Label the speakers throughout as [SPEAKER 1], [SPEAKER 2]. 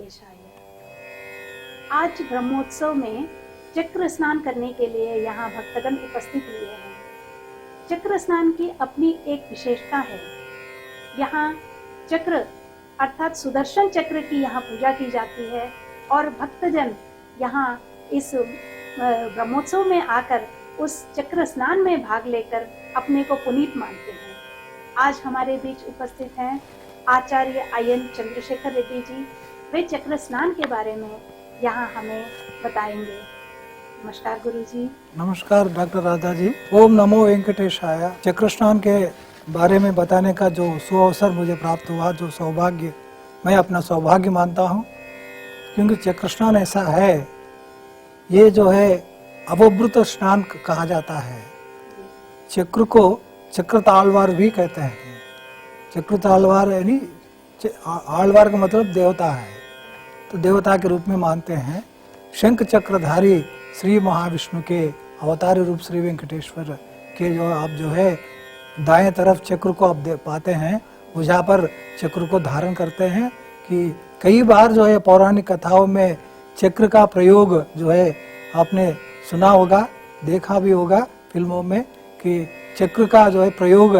[SPEAKER 1] वेंकटेशाय। आज ब्रह्मोत्सव में चक्र स्नान करने के लिए यहाँ भक्तगण उपस्थित हुए हैं। चक्र स्नान की अपनी एक विशेषता है। यहाँ चक्र अर्थात सुदर्शन चक्र की यहाँ पूजा की जाती है और भक्तजन यहाँ इस ब्रह्मोत्सव में आकर उस चक्र स्नान में भाग लेकर अपने को पुनीत मानते हैं। आज हमारे बीच उपस्थित हैं आचार्य आयन चंद्रशेखर रेड्डी जी। वे चक्र स्नान के बारे में यहाँ हमें बताएंगे। नमस्कार गुरु जी।
[SPEAKER 2] नमस्कार डॉक्टर राधा जी। ओम नमो वेंकटेशाय। चक्र स्नान के बारे में बताने का जो सुअवसर मुझे प्राप्त हुआ, जो सौभाग्य, मैं अपना सौभाग्य मानता हूँ, क्योंकि चक्र स्नान ऐसा है, ये जो है अवभृत स्नान कहा जाता है। चक्र को चक्र तालवार भी कहते हैं। चक्र तालवार यानी आलवार का मतलब देवता है, तो देवता के रूप में मानते हैं। शंख चक्रधारी श्री महाविष्णु के अवतार रूप श्री वेंकटेश्वर के जो आप जो है दाएं तरफ चक्र को आप पाते हैं, भुजा पर चक्र को धारण करते हैं। कि कई बार जो है पौराणिक कथाओं में चक्र का प्रयोग जो है आपने सुना होगा, देखा भी होगा फिल्मों में, कि चक्र का जो है प्रयोग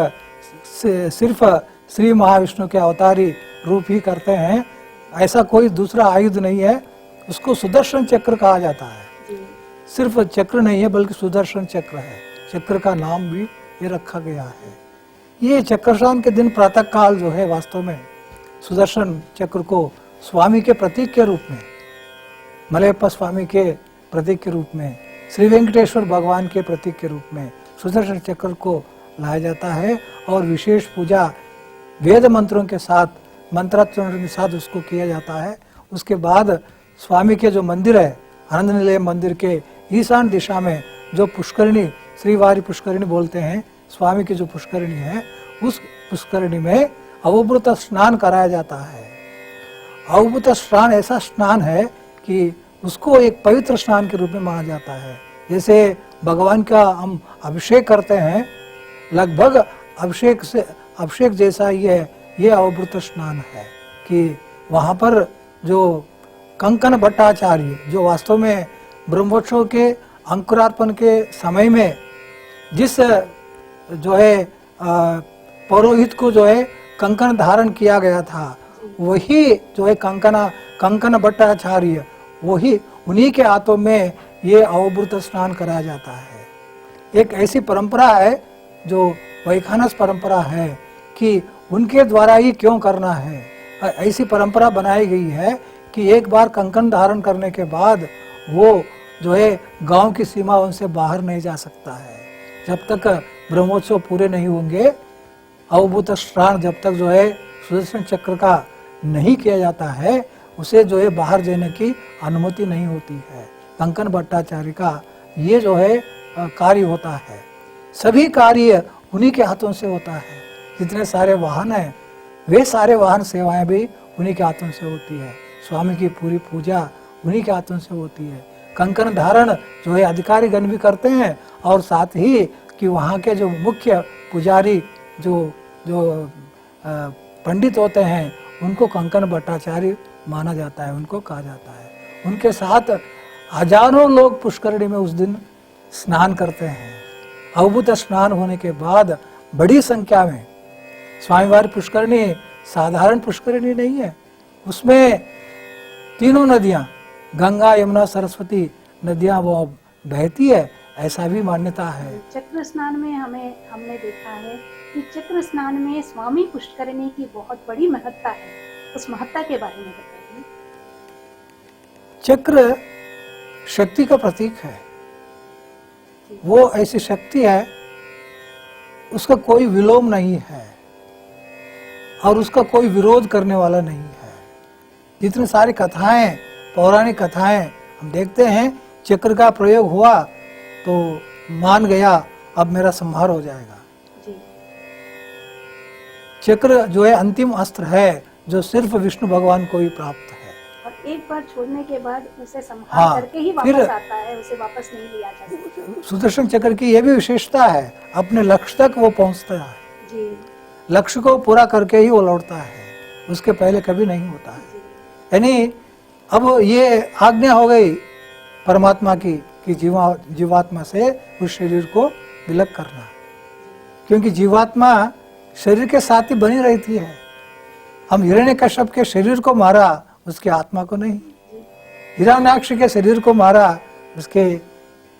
[SPEAKER 2] सिर्फ श्री महाविष्णु के अवतारी रूप ही करते हैं। ऐसा कोई दूसरा आयुध नहीं है, उसको सुदर्शन चक्र कहा जाता है। सिर्फ चक्र नहीं है बल्कि सुदर्शन चक्र है, चक्र का नाम भी ये रखा गया है। ये चक्र स्नान के दिन प्रातः काल जो है वास्तव में सुदर्शन चक्र को स्वामी के प्रतीक के रूप में, मलयप्पा स्वामी के प्रतीक के रूप में, श्री वेंकटेश्वर भगवान के प्रतीक के रूप में सुदर्शन चक्र को लाया जाता है और विशेष पूजा वेद मंत्रों के साथ, मंत्रोच्चारण के साथ उसको किया जाता है। उसके बाद स्वामी के जो मंदिर है, आनंद निलय मंदिर के ईशान दिशा में जो पुष्करिणी, श्रीवारी पुष्करिणी बोलते हैं, स्वामी की जो पुष्करिणी है, उस पुष्करिणी में अवभृत स्नान कराया जाता है। अवभृत स्नान ऐसा स्नान है कि उसको एक पवित्र स्नान के रूप में माना जाता है। जैसे भगवान का हम अभिषेक करते हैं, लगभग अभिषेक जैसा ही है ये अवभृत स्नान है। कि वहाँ पर जो कंकन भट्टाचार्य, जो वास्तव में ब्रह्मोत्सव के अंकुरार्पण के समय में जिस जो है पौरोहित को जो है कंकन धारण किया गया था, वही जो है कंकन भट्टाचार्य, वही उन्हीं के हाथों में ये अवभृत स्नान कराया जाता है। एक ऐसी परंपरा है जो वैखानस परंपरा है कि उनके द्वारा ही क्यों करना है। ऐसी परंपरा बनाई गई है कि एक बार कंकन धारण करने के बाद वो जो है गांव की सीमाओं से बाहर नहीं जा सकता है। जब तक ब्रह्मोत्सव पूरे नहीं होंगे, अवभूत स्नान जब तक जो है सुदर्शन चक्र का नहीं किया जाता है, उसे जो है बाहर जाने की अनुमति नहीं होती है। कंकन भट्टाचार्य का ये जो है कार्य होता है। सभी कार्य उन्हीं के हाथों से होता है। जितने सारे वाहन हैं, वे सारे वाहन सेवाएं भी उन्हीं के हाथों से होती है। स्वामी की पूरी पूजा उन्हीं के हाथों से होती है। कंकन धारण जो है अधिकारी गण भी करते हैं, और साथ ही कि वहाँ के जो मुख्य पुजारी जो पंडित होते हैं, उनको कंकन भट्टाचार्य माना जाता है, उनको कहा जाता है। उनके साथ हजारों लोग पुष्करिणी में उस दिन स्नान करते हैं। अवभूत स्नान होने के बाद बड़ी संख्या में, स्वामीवारी पुष्करिणी साधारण पुष्करिणी नहीं है, उसमें तीनों नदियां, गंगा यमुना सरस्वती नदियां वो बहती है, ऐसा भी मान्यता है।
[SPEAKER 1] चक्र स्नान में हमने देखा है कि चक्र स्नान में स्वामी पुष्करिणी की बहुत बड़ी महत्ता है। उस महत्ता के बारे में बताइए।
[SPEAKER 2] चक्र शक्ति का प्रतीक है। वो ऐसी शक्ति है, उसका कोई विलोम नहीं है और उसका कोई विरोध करने वाला नहीं है। जितनी सारी कथाएं, पौराणिक कथाएं हम देखते हैं, चक्र का प्रयोग हुआ तो मान गया अब मेरा संहार हो जाएगा। चक्र जो है अंतिम अस्त्र है, जो सिर्फ विष्णु भगवान को ही प्राप्त है।
[SPEAKER 1] और एक बार छोड़ने के बाद उसे संहार करके ही वापस आता है, उसे वापस नहीं लिया जा सकता।
[SPEAKER 2] सुदर्शन चक्र की यह भी विशेषता है, अपने लक्ष्य तक वो पहुंचता है
[SPEAKER 1] जी।
[SPEAKER 2] लक्ष्य को पूरा करके ही वो लौटता है, उसके पहले कभी नहीं होता है। यानी अब ये आज्ञा हो गई परमात्मा की कि जीवात्मा से उस शरीर को विलग करना, क्योंकि जीवात्मा शरीर के साथ ही बनी रहती है। हम हिरण्यकश्यप के शरीर को मारा, उसके आत्मा को नहीं। हिरण्याक्ष के शरीर को मारा, उसके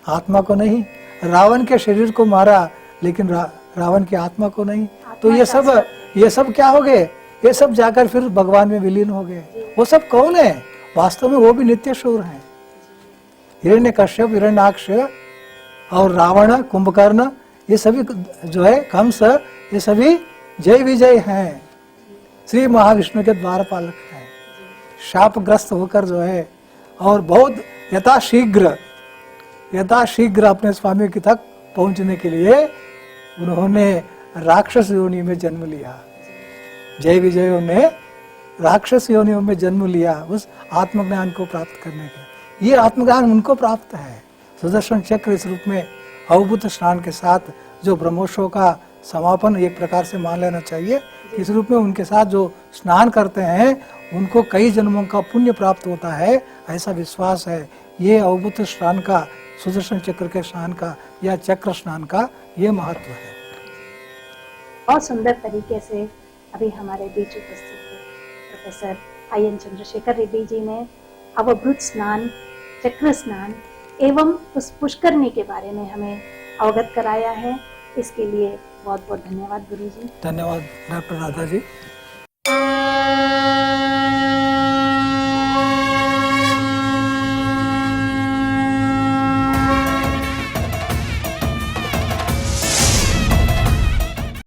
[SPEAKER 2] आत्मा को नहीं। रावण के शरीर को मारा, लेकिन रावण की आत्मा को नहीं। तो ये सब क्या हो गए? ये सब जाकर फिर भगवान में विलीन हो गए। वो सब कौन है? वास्तव में वो भी नित्य शूर हैं। हिरण्यकश्यप, हिरण्याक्ष और रावण, कुंभकर्ण, ये सभी जो है कंस, ये सभी जय विजय हैं, श्री महाविष्णु के द्वारपालक हैं। शापग्रस्त होकर जो है और बहुत यथाशीघ्र अपने स्वामी की तक पहुंचने के लिए उन्होंने राक्षस योनि में जन्म लिया। जय विजयों ने राक्षस योनियों में जन्म लिया उस आत्मज्ञान को प्राप्त करने के। ये आत्मज्ञान उनको प्राप्त है। सुदर्शन चक्र इस रूप में अवभूत स्नान के साथ जो ब्रह्मोत्सव का समापन एक प्रकार से मान लेना चाहिए। इस रूप में उनके साथ जो स्नान करते हैं उनको कई जन्मों का पुण्य प्राप्त होता है, ऐसा विश्वास है। ये अवभूत स्नान का, सुदर्शन चक्र के स्नान का या चक्र स्नान का ये महत्व है।
[SPEAKER 1] बहुत सुंदर तरीके से अभी हमारे बीच उपस्थित थे प्रोफेसर IN चंद्रशेखर रेड्डी जी ने अवभूत स्नान, चक्र स्नान एवं उस पुष्करणी के बारे में हमें अवगत कराया है। इसके लिए बहुत बहुत धन्यवाद गुरु जी।
[SPEAKER 2] धन्यवाद डॉक्टर राधा जी।